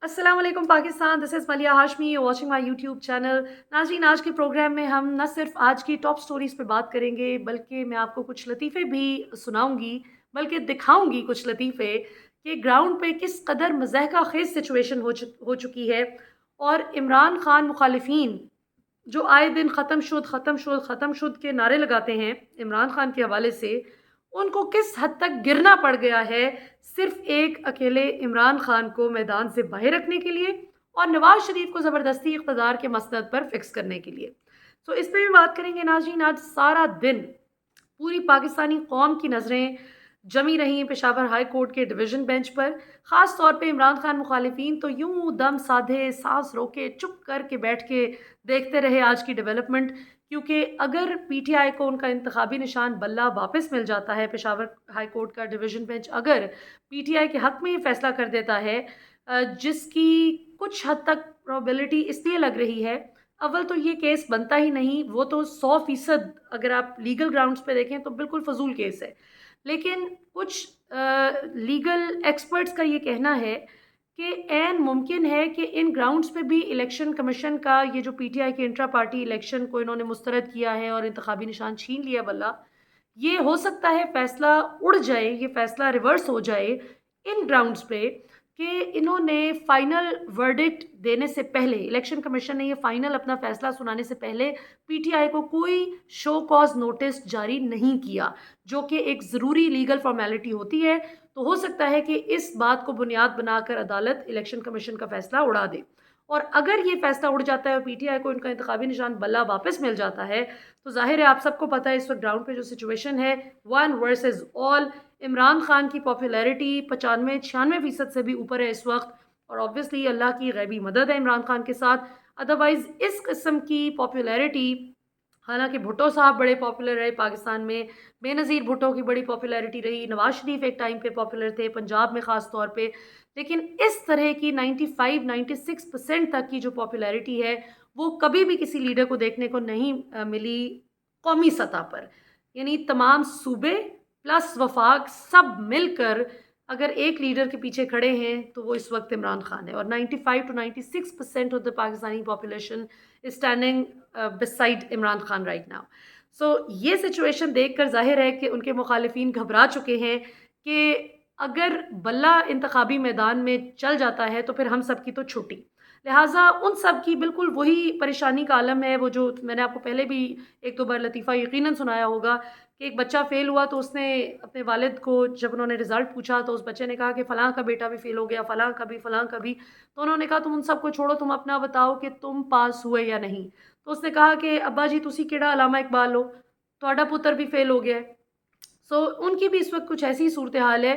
अस्सलाम वालेकुम Pakistan, this is मलिया Hashmi, you watching my YouTube channel. नाज़रीन, आज के प्रोग्राम में हम न सिर्फ आज की टॉप स्टोरीज़ पे बात करेंगे, बल्कि मैं आपको कुछ लतीफ़े भी सुनाऊंगी, बल्कि दिखाऊंगी कुछ लतीफ़े कि ग्राउंड पे किस कदर मज़ाहिका खेज़ सिचुएशन हो चुकी है। और इमरान खान मुखालिफिन जो आए दिन ख़त्म शुद ख़त्म शुद ख़त्म शुद के नारे लगाते हैं इमरान खान के हवाले से, उनको किस हद तक गिरना पड़ गया है सिर्फ एक अकेले इमरान खान को मैदान से बाहर रखने के लिए और नवाज शरीफ को ज़बरदस्ती इक़्तिदार के मसनद पर फिक्स करने के लिए। तो इस पर भी बात करेंगे नाज़रीन। आज सारा दिन पूरी पाकिस्तानी कौम की नज़रें जमी रही हैं पेशावर हाई कोर्ट के डिवीज़न बेंच पर। ख़ास तौर पे इमरान खान मुखालिफिन तो यूं दम साधे, सांस रोके, चुप करके बैठ के देखते रहे आज की डेवलपमेंट, क्योंकि अगर पीटीआई को उनका इंतखाबी निशान बल्ला वापस मिल जाता है, पेशावर हाई कोर्ट का डिवीज़न बेंच अगर पीटीआई के हक़ में ये फ़ैसला कर देता है, जिसकी कुछ हद तक प्रोबेबिलिटी इसलिए लग रही है, अव्वल तो ये केस बनता ही नहीं, वो तो 100% अगर आप लीगल ग्राउंड्स पे देखें तो बिल्कुल फ़जूल केस है। लेकिन कुछ लीगल एक्सपर्ट्स का ये कहना है कि ऐन मुमकिन है कि इन ग्राउंड्स पे भी इलेक्शन कमीशन का ये जो पीटीआई के इंट्रा पार्टी इलेक्शन को इन्होंने मुस्तरद किया है और इंतखाबी निशान छीन लिया बल्ला, ये हो सकता है फ़ैसला उड़ जाए, ये फ़ैसला रिवर्स हो जाए इन ग्राउंड्स पे कि इन्होंने फ़ाइनल वर्डिक्ट देने से पहले, इलेक्शन कमीशन ने ये फ़ाइनल अपना फ़ैसला सुनाने से पहले पीटीआई को कोई शो कॉज नोटिस जारी नहीं किया, जो कि एक ज़रूरी लीगल फॉर्मेलिटी होती है। तो हो सकता है कि इस बात को बुनियाद बनाकर अदालत इलेक्शन कमीशन का फ़ैसला उड़ा दे। और अगर ये फ़ैसला उड़ जाता है और पीटीआई को इनका इंतखाबी निशान बल्ला वापस मिल जाता है, तो ज़ाहिर है आप सबको पता है इस वक्त ग्राउंड पे जो सिचुएशन है, one versus all. Imran Khan की पॉपुलैरिटी 95-96% से भी ऊपर है इस वक्त, और ऑब्वियसली अल्लाह की गैबी मदद है इमरान खान के साथ। अदरवाइज़ इस किस्म की पॉपुलैरिटी, हालांकि भुट्टो साहब बड़े पॉपुलर रहे पाकिस्तान में, बेनज़ीर भुट्टो की बड़ी पॉपुलैरिटी रही, नवाज शरीफ एक टाइम पे पॉपुलर थे पंजाब में ख़ास तौर पे, लेकिन इस तरह की 95-96% तक की जो पॉपुलैरिटी है वो कभी भी किसी लीडर को देखने को नहीं मिली कौमी सतह पर। यानी तमाम सूबे प्लस वफाक सब मिलकर अगर एक लीडर के पीछे खड़े हैं तो वो इस वक्त इमरान खान है, और 95-96% of the Pakistani population is standing beside Imran Khan right now. So ये सिचुएशन देखकर जाहिर है कि उनके मुखालिफिन घबरा चुके हैं कि अगर बल्ला इंतखाबी मैदान में चल जाता है तो फिर हम सब की तो छुट्टी। लिहाजा उन सब की बिल्कुल वही परेशानी का आलम है, वो जो मैंने आपको पहले भी एक दो बार लतीफ़ा यकीनन सुनाया होगा कि एक बच्चा फ़ेल हुआ तो उसने अपने वालिद को जब उन्होंने रिज़ल्ट पूछा तो उस बच्चे ने कहा कि फ़लाँ का बेटा भी फ़ेल हो गया, फ़लाँ का भी, फ़लाँ का भी। तो उन्होंने कहा तुम उन सब को छोड़ो, तुम अपना बताओ कि तुम पास हुए या नहीं। तो उसने कहा कि अब्बा जी तुसी केड़ा अलामा इकबाल हो, तुहाडा पुत्र भी फ़ेल हो गया है। सो उनकी भी इस वक्त कुछ ऐसी सूरत हाल है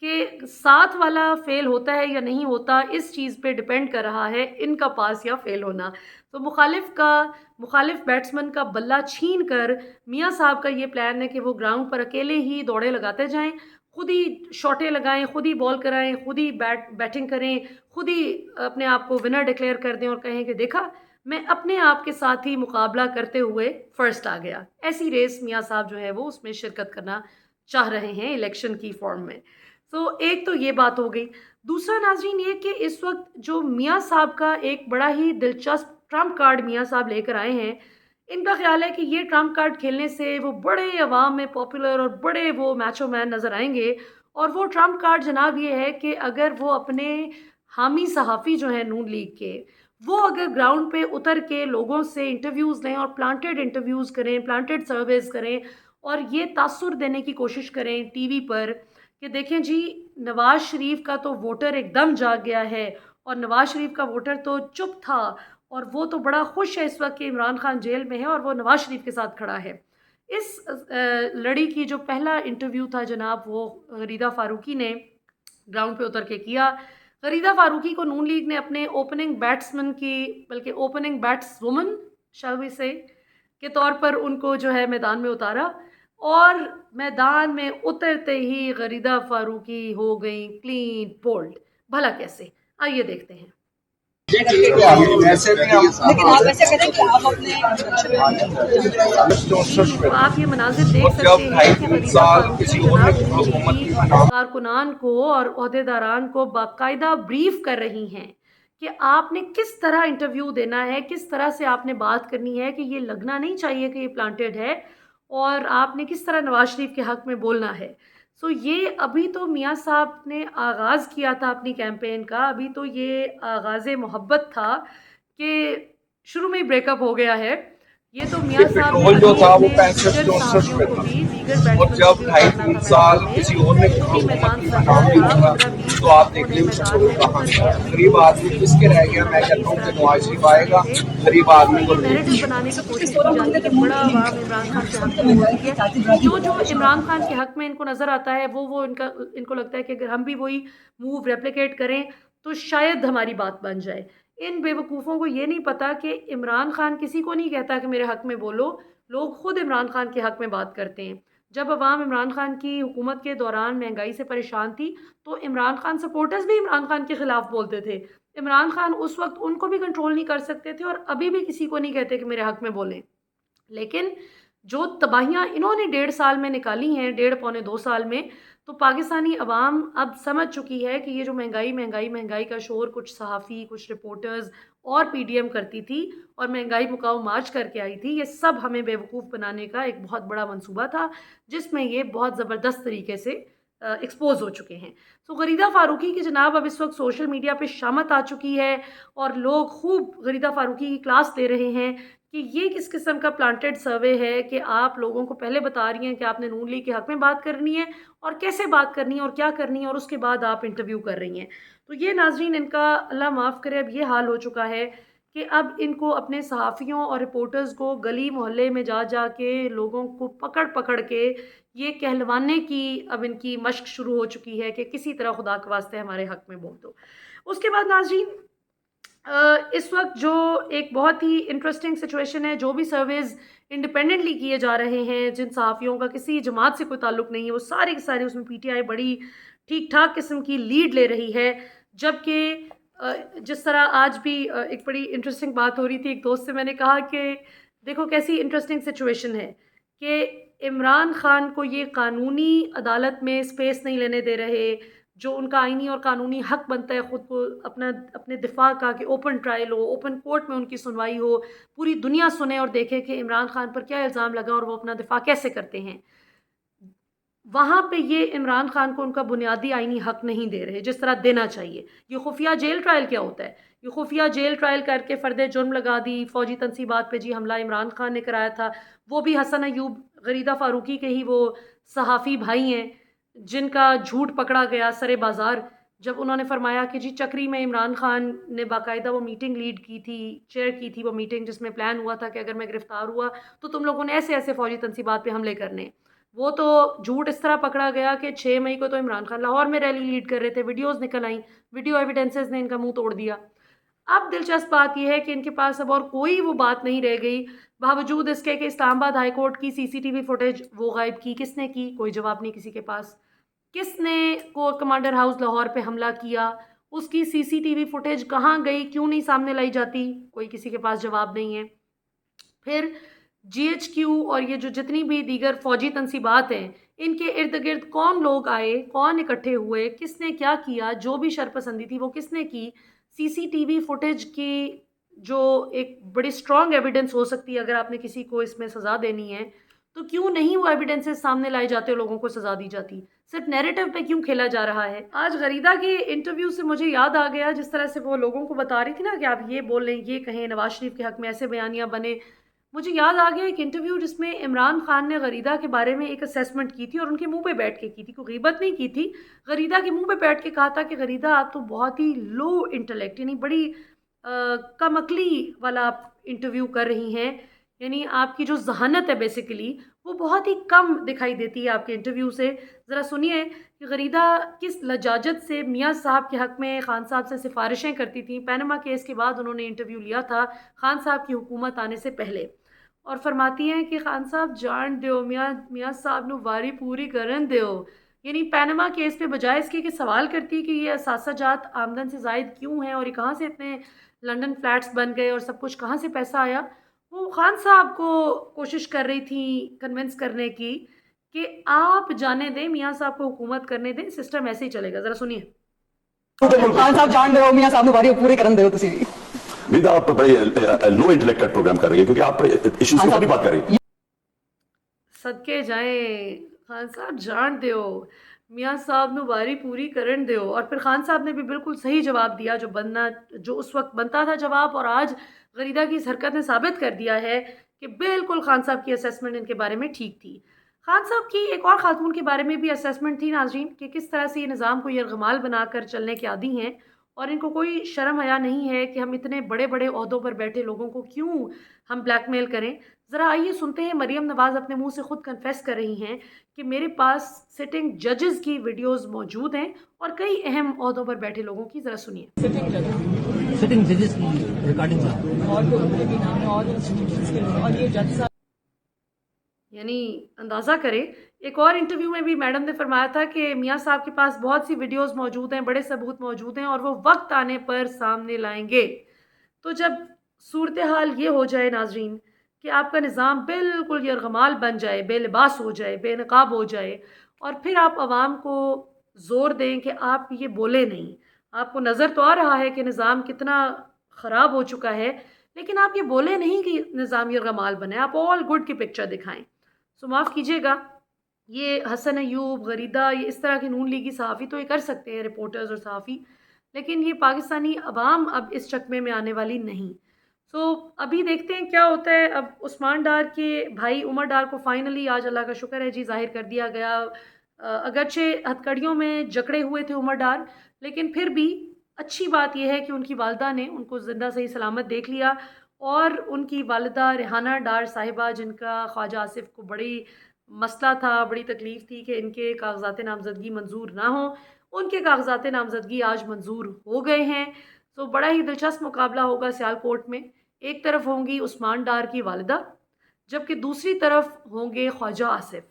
कि साथ वाला फेल होता है या नहीं होता, इस चीज़ पे डिपेंड कर रहा है इनका पास या फेल होना। तो मुखालिफ बैट्समैन का बल्ला छीन कर मियाँ साहब का ये प्लान है कि वो ग्राउंड पर अकेले ही दौड़े लगाते जाएं, खुद ही शॉटें लगाएं, खुद ही बॉल कराएं, खुद ही बैटिंग करें, खुद ही अपने आप को विनर डिक्लेयर कर दें और कहें कि देखा मैं अपने आप के साथ ही मुकाबला करते हुए फर्स्ट आ गया। ऐसी रेस मियाँ साहब जो है वो उसमें शिरकत करना चाह रहे हैं इलेक्शन की फॉर्म में। तो एक तो ये बात हो गई। दूसरा नाज़रीन ये कि इस वक्त जो मियाँ साहब का एक बड़ा ही दिलचस्प ट्रम्प कार्ड मियाँ साहब लेकर आए हैं, इनका ख्याल है कि ये ट्रम्प कार्ड खेलने से वो बड़े अवाम में पॉपुलर और बड़े वो मैचो मैन नज़र आएंगे। और वो ट्रम्प कार्ड जनाब ये है कि अगर वो अपने हामी सहाफ़ी जो हैं नून लीग के, वो अगर ग्राउंड पे उतर के लोगों से इंटरव्यूज़ लें और प्लांटेड इंटरव्यूज़ करें, प्लांटेड सर्वेज़ करें और ये तासुर देने की कोशिश करें टीवी पर कि देखें जी नवाज शरीफ का तो वोटर एकदम जाग गया है और नवाज शरीफ का वोटर तो चुप था और वो तो बड़ा खुश है इस वक्त कि इमरान खान जेल में है और वो नवाज शरीफ के साथ खड़ा है। इस लड़ी की जो पहला इंटरव्यू था जनाब वो गरीदा फ़ारूकी ने ग्राउंड पे उतर के किया। गरीदा फ़ारूकी को नून लीग ने अपने ओपनिंग बैट्समैन की, बल्कि ओपनिंग बैट्सवुमन शैल वी से के तौर पर उनको जो है मैदान में उतारा, और मैदान में उतरते ही गरीदा फ़ारूकी हो गई क्लीन बोल्ड। भला कैसे, आइए देखते हैं। लेकिन आप ऐसे करें कि आप अपने आप ये मनाजिर देख सकते हैं कि गरीदा फ़ारूकी कारकुनान को और ओहदेदारान को बाकायदा ब्रीफ कर रही हैं کہ آپ نے کس طرح انٹرویو دینا ہے, کس طرح سے آپ نے بات کرنی ہے کہ یہ لگنا نہیں چاہیے کہ یہ پلانٹیڈ ہے, اور آپ نے کس طرح نواز شریف کے حق میں بولنا ہے. سو یہ ابھی تو میاں صاحب نے آغاز کیا تھا اپنی کیمپین کا, ابھی تو یہ آغاز محبت تھا کہ شروع میں ہی بریک اپ ہو گیا ہے. یہ تو میاں یہ صاحب نے پیٹرول جو ابھی تھا وہ اپنے 65 دیگر 64 صحافیوں پہ کو تھا، بھی, دیگر اور بیٹسمین کو جب بھی ڈھائی اتارنا تین تھا سال میدان میں. کسی اور نے تو بھی حکومت میدان کی سرگرم ناکامی تھا. ہوگا 15-20 تو آپ صحافیوں دیکھ نے لیں اس میدان چھوڑ میں کہاں اتر سے کے آیا. ابھی غریب تو آدمی ایک کس کے رہ دوسرے کو گیا؟ میں پتہ نہیں کہتا اس ہوں طرح کہ کے نواز شریف پوسٹ کر آئے رہے گا، تھے, غریب جس آدمی میں کو یہ ریلیف نیریٹو ملے گا. بنانے کی کوشش کی جاتی کہ بڑا عوام عمران خان کے حق میں ہوتی ہے. جو جو عمران خان کے حق میں ان کو نظر آتا ہے وہ ان کو لگتا ہے کہ اگر ہم بھی وہی موو ریپلیکیٹ کریں تو شاید ہماری بات بن جائے. ان بیوقوفوں کو یہ نہیں پتا کہ عمران خان کسی کو نہیں کہتا کہ میرے حق میں بولو, لوگ خود عمران خان کے حق میں بات کرتے ہیں. جب عوام عمران خان کی حکومت کے دوران مہنگائی سے پریشان تھی تو عمران خان سپورٹرز بھی عمران خان کے خلاف بولتے تھے. عمران خان اس وقت ان کو بھی کنٹرول نہیں کر سکتے تھے, اور ابھی بھی کسی کو نہیں کہتے کہ میرے حق میں بولیں. لیکن جو تباہیاں انہوں نے 1.5 سال میں نکالی ہیں, 1.5 پونے 2 سال میں, تو پاکستانی عوام اب سمجھ چکی ہے کہ یہ جو مہنگائی کا شور کچھ صحافی, کچھ رپورٹرز اور پی ڈی ایم کرتی تھی اور مہنگائی مکاؤ مارچ کر کے آئی تھی, یہ سب ہمیں بیوقوف بنانے کا ایک بہت بڑا منصوبہ تھا جس میں یہ بہت زبردست طریقے سے ایکسپوز ہو چکے ہیں. تو غریدہ فاروقی کی جناب اب اس وقت سوشل میڈیا پہ شامت آ چکی ہے, اور لوگ خوب غریدہ فاروقی کی کلاس لے رہے ہیں کہ یہ کس قسم کا پلانٹڈ سروے ہے کہ آپ لوگوں کو پہلے بتا رہی ہیں کہ آپ نے نون لیگ کے حق میں بات کرنی ہے اور کیسے بات کرنی ہے اور کیا کرنی ہے, اور اس کے بعد آپ انٹرویو کر رہی ہیں. تو یہ ناظرین ان کا اللہ معاف کرے اب یہ حال ہو چکا ہے کہ اب ان کو اپنے صحافیوں اور رپورٹرز کو گلی محلے میں جا جا کے لوگوں کو پکڑ پکڑ کے یہ کہلوانے کی اب ان کی مشق شروع ہو چکی ہے کہ کسی طرح خدا کے واسطے ہمارے حق میں بول دو. اس کے بعد ناظرین اس وقت جو ایک بہت ہی انٹرسٹنگ سچویشن ہے, جو بھی سرویز انڈیپینڈنٹلی کیے جا رہے ہیں جن صحافیوں کا کسی جماعت سے کوئی تعلق نہیں ہے, وہ سارے کے سارے اس میں پی ٹی آئی بڑی ٹھیک ٹھاک قسم کی لیڈ لے رہی ہے. جبکہ جس طرح آج بھی ایک بڑی انٹرسٹنگ بات ہو رہی تھی, ایک دوست سے میں نے کہا کہ دیکھو کیسی انٹرسٹنگ سچویشن ہے کہ عمران خان کو یہ قانونی عدالت میں اسپیس نہیں لینے دے رہے, جو ان کا آئینی اور قانونی حق بنتا ہے خود کو اپنے دفاع کا, کہ اوپن ٹرائل ہو, اوپن کورٹ میں ان کی سنوائی ہو, پوری دنیا سنے اور دیکھے کہ عمران خان پر کیا الزام لگا اور وہ اپنا دفاع کیسے کرتے ہیں. وہاں پہ یہ عمران خان کو ان کا بنیادی آئینی حق نہیں دے رہے جس طرح دینا چاہیے. یہ خفیہ جیل ٹرائل کیا ہوتا ہے؟ یہ خفیہ جیل ٹرائل کر کے فرد جرم لگا دی فوجی تنصیبات پہ, جی حملہ عمران خان نے کرایا تھا, وہ بھی حسن ایوب غریدہ فاروقی کے ہی وہ صحافی بھائی ہیں جن کا جھوٹ پکڑا گیا سرے بازار, جب انہوں نے فرمایا کہ جی چکری میں عمران خان نے باقاعدہ وہ میٹنگ لیڈ کی تھی, چیئر کی تھی وہ میٹنگ, جس میں پلان ہوا تھا کہ اگر میں گرفتار ہوا تو تم لوگوں نے ایسے ایسے فوجی تنصیبات پہ حملے کرنے. وہ تو جھوٹ اس طرح پکڑا گیا کہ 6 مئی کو تو عمران خان لاہور میں ریلی لیڈ کر رہے تھے, ویڈیوز نکل آئیں, ویڈیو ایویڈنسز نے ان کا منہ توڑ دیا. اب دلچسپ بات یہ ہے کہ ان کے پاس اب اور کوئی وہ بات نہیں رہ گئی, باوجود اس کے کہ اسلام آباد ہائی کورٹ کی سی سی ٹی وی فوٹیج وہ غائب کی. کس نے کی؟ کوئی جواب نہیں کسی کے پاس. کس نے کو کمانڈر ہاؤس لاہور پہ حملہ کیا, اس کی سی سی ٹی وی فوٹیج کہاں گئی, کیوں نہیں سامنے لائی جاتی؟ کوئی کسی کے پاس جواب نہیں ہے. پھر جی ایچ کیو اور یہ جو جتنی بھی دیگر فوجی تنصیبات ہیں, ان کے ارد گرد کون لوگ آئے, کون اکٹھے ہوئے, کس نے کیا کیا, جو بھی شرپسندی تھی وہ کس نے کی. سی سی ٹی وی فوٹیج کی جو ایک بڑی اسٹرانگ ایویڈنس ہو سکتی ہے اگر آپ نے کسی کو اس میں سزا دینی ہے, تو کیوں نہیں وہ ایویڈنسز سامنے لائے جاتے اور لوگوں کو سزا دی جاتی؟ صرف نیریٹو پہ کیوں کھیلا جا رہا ہے؟ آج غریدہ کے انٹرویو سے مجھے یاد آ گیا جس طرح سے وہ لوگوں کو بتا رہی تھی نا کہ آپ یہ بول لیں, یہ کہیں, نواز شریف کے حق میں ایسے بیانیاں بنے. مجھے یاد آ گیا ایک انٹرویو جس میں عمران خان نے غریدہ کے بارے میں ایک اسیسمنٹ کی تھی اور ان کے منہ پہ بیٹھ کے کی تھی, کوئی غیبت نہیں کی تھی, غریدہ کے منہ پہ بیٹھ کے کہا تھا کہ غریدہ آپ تو بہت ہی لو انٹلیکٹ, یعنی بڑی کم عقلی والا آپ انٹرویو کر رہی ہیں, یعنی آپ کی جو ذہانت ہے بیسیکلی وہ بہت ہی کم دکھائی دیتی ہے آپ کے انٹرویو سے. ذرا سنیے کہ غریدہ کس لجاجت سے میاں صاحب کے حق میں خان صاحب سے سفارشیں کرتی تھیں. پینما کیس کے بعد انہوں نے انٹرویو لیا تھا خان صاحب کی حکومت آنے سے پہلے, اور فرماتی ہیں کہ خان صاحب جان دیو, میاں صاحب نو واری پوری کرن دیو. یعنی پینما کیس پہ بجائے اس کے کہ سوال کرتی کہ یہ اثاثہ جات آمدن سے زائد کیوں ہیں اور یہ کہاں سے اتنے لنڈن فلیٹس بن گئے اور سب کچھ کہاں سے پیسہ آیا, وہ خان صاحب کو کوشش کر رہی تھی کنونس کرنے کی کہ آپ جانے دیں, میاں صاحب کو حکومت کرنے دیں, سسٹم ایسے ہی چلے گا. ذرا سنیے. ਖਾਨ ਸਾਹਿਬ ਜਾਣਦੇ ਹੋ ਮੀਆਂ ਸਾਹਿਬ ਨੂੰ ਵਾਰੀ ਪੂਰੇ ਕਰਨ ਦਿਓ ਤੁਸੀਂ ਵੀ नहीं तो आप लो इंटेलेक्ट का प्रोग्राम कर रही है क्योंकि आप इश्यूज की बड़ी बात कर रही है। सदके जाएं खान साहब जान दियो मियाँ साहब नु बारी पूरी करन दियो। और फिर खान साहब ने भी बिल्कुल सही जवाब दिया जो उस वक्त बनता था जवाब, और आज गरीदा की इस हरकत ने साबित कर दिया है कि बिल्कुल खान साहब की असेसमेंट इनके बारे में ठीक थी। खान साहब की एक और खातून के बारे में भी असेसमेंट थी नाज़रीन कि किस तरह से ये निज़ाम को यरगमाल बनाकर चलने के आदी हैं और इनको कोई शर्म हया नहीं है कि हम इतने बड़े बड़े ओहदों पर बैठे लोगों को क्यों हम ब्लैकमेल करें। ज़रा आइए सुनते हैं, मरियम नवाज़ अपने मुंह से खुद कन्फेस कर रही हैं कि मेरे पास सिटिंग जजेस की वीडियोस मौजूद हैं और कई अहम ओहदों पर बैठे लोगों की। ज़रा सुनिए। सिटिंग जजेस की रिकॉर्डिंग और ये जज यानी अंदाज़ा करें, एक और इंटरव्यू में भी मैडम ने फरमाया था कि मियाँ साहब के पास बहुत सी वीडियोस मौजूद हैं, बड़े सबूत मौजूद हैं और वो वक्त आने पर सामने लाएंगे। तो जब सूरत हाल ये हो जाए नाजरीन कि आपका निज़ाम बिल्कुल यरगमाल बन जाए, बेलिबास हो जाए, बेनकाब हो जाए, और फिर आप आवाम को ज़ोर दें कि आप ये बोले नहीं, आपको नज़र तो आ रहा है कि निज़ाम कितना ख़राब हो चुका है, लेकिन आप ये बोले नहीं कि निज़ाम यरगमाल बने, आप ऑल गुड की पिक्चर दिखाएं। सो माफ़ कीजिएगा, ये हसन अयूब, गरीदा, ये इस तरह के नून लीगी सहाफ़ी तो ये कर सकते हैं, रिपोर्टर्स और सहाफ़ी, लेकिन ये पाकिस्तानी अवाम अब इस चकमे में आने वाली नहीं। सो अभी देखते हैं क्या होता है। अब उस्मान डार के भाई उमर डार को फाइनली आज अल्लाह का शुक्र है जी ज़ाहिर कर दिया गया। अगरचे हथकड़ियों में जकड़े हुए थे उमर डार, लेकिन फिर भी अच्छी बात यह है कि उनकी वालदा ने उनको ज़िंदा सही सलामत देख लिया, और उनकी वालिदा रेहाना डार साहिबा, जिनका ख्वाजा आसिफ को बड़ी मसला था, बड़ी तकलीफ़ थी कि इनके कागज़ात नामज़दगी मंजूर ना हो, उनके कागज़ात नामज़दगी आज मंजूर हो गए हैं। तो बड़ा ही दिलचस्प मुकाबला होगा सियालकोट में। एक तरफ होंगी उस्मान डार की वालिदा, जबकि दूसरी तरफ होंगे ख्वाजा आसिफ।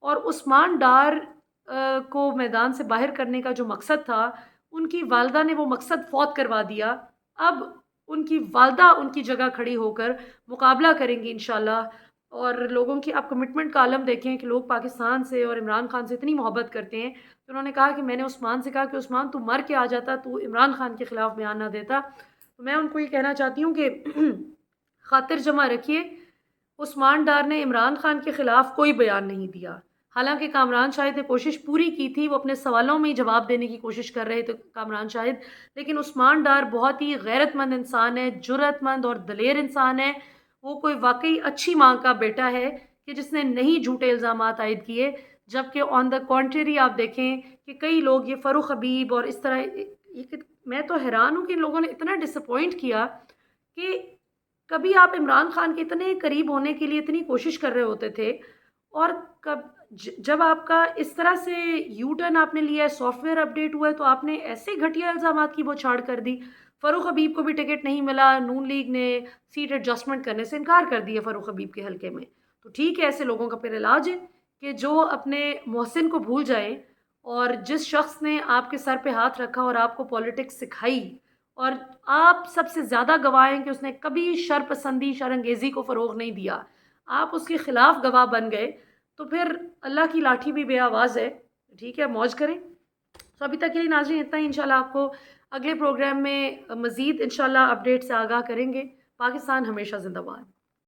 और उस्मान डार को मैदान से बाहर करने का जो मकसद था, उनकी वालिदा ने वो मकसद फौत करवा दिया। अब उनकी वालिदा उनकी जगह खड़ी होकर मुकाबला करेंगी इंशाल्लाह। और लोगों की आप कमिटमेंट का आलम देखें कि लोग पाकिस्तान से और इमरान खान से इतनी मोहब्बत करते हैं। तो उन्होंने कहा कि मैंने उस्मान से कहा कि उस्मान तू मर के आ जाता, तू इमरान खान के ख़िलाफ़ बयान ना देता। तो मैं उनको ये कहना चाहती हूँ कि खातिर जमा रखिए, उस्मान डार ने इमरान खान के ख़िलाफ़ कोई बयान नहीं दिया। हालांकि कामरान शाहिद ने कोशिश पूरी की थी, वो अपने सवालों में ही जवाब देने की कोशिश कर रहे थे कामरान शाहिद, लेकिन उस्मान डार बहुत ही गैरतमंद इंसान है, जुर्रतमंद और दलेर इंसान है। वो कोई वाकई अच्छी माँ का बेटा है कि जिसने नहीं झूठे इल्ज़ामात आयद किए, जबकि ऑन द कॉन्ट्री आप देखें कि कई लोग ये फ़ारूक हबीब और इस तरह, मैं तो हैरान हूँ कि इन लोगों ने इतना डिसअपॉइंट किया कि कभी आप इमरान खान के इतने करीब होने के लिए इतनी कोशिश कर रहे होते थे, और जब आपका इस तरह से यू टर्न आपने लिया है, सॉफ्टवेयर अपडेट हुआ है, तो आपने ऐसे घटिया इल्ज़ामात की बौछार कर दी। फ़ारूक हबीब को भी टिकट नहीं मिला, नून लीग ने सीट एडजस्टमेंट करने से इनकार कर दिया फ़ारूक हबीब के हलके में। तो ठीक है, ऐसे लोगों का फिर इलाज है कि जो अपने मोहसिन को भूल जाएं, और जिस शख्स ने आपके सर पे हाथ रखा और आपको पॉलिटिक्स सिखाई, और आप सबसे ज़्यादा गवाह हैं कि उसने कभी शरपसंदी, शरंगेज़ी को फ़रोग़ नहीं दिया, आप उसके ख़िलाफ़ गवाह बन गए, तो फिर अल्लाह की लाठी भी बेआवाज़ है। ठीक है, मौज करें। तो अभी तक के लिए नाज़रीन इतना ही। इंशाल्लाह आपको अगले प्रोग्राम में मज़ीद इंशाल्लाह अपडेट से आगाह करेंगे। पाकिस्तान हमेशा ज़िंदाबाद।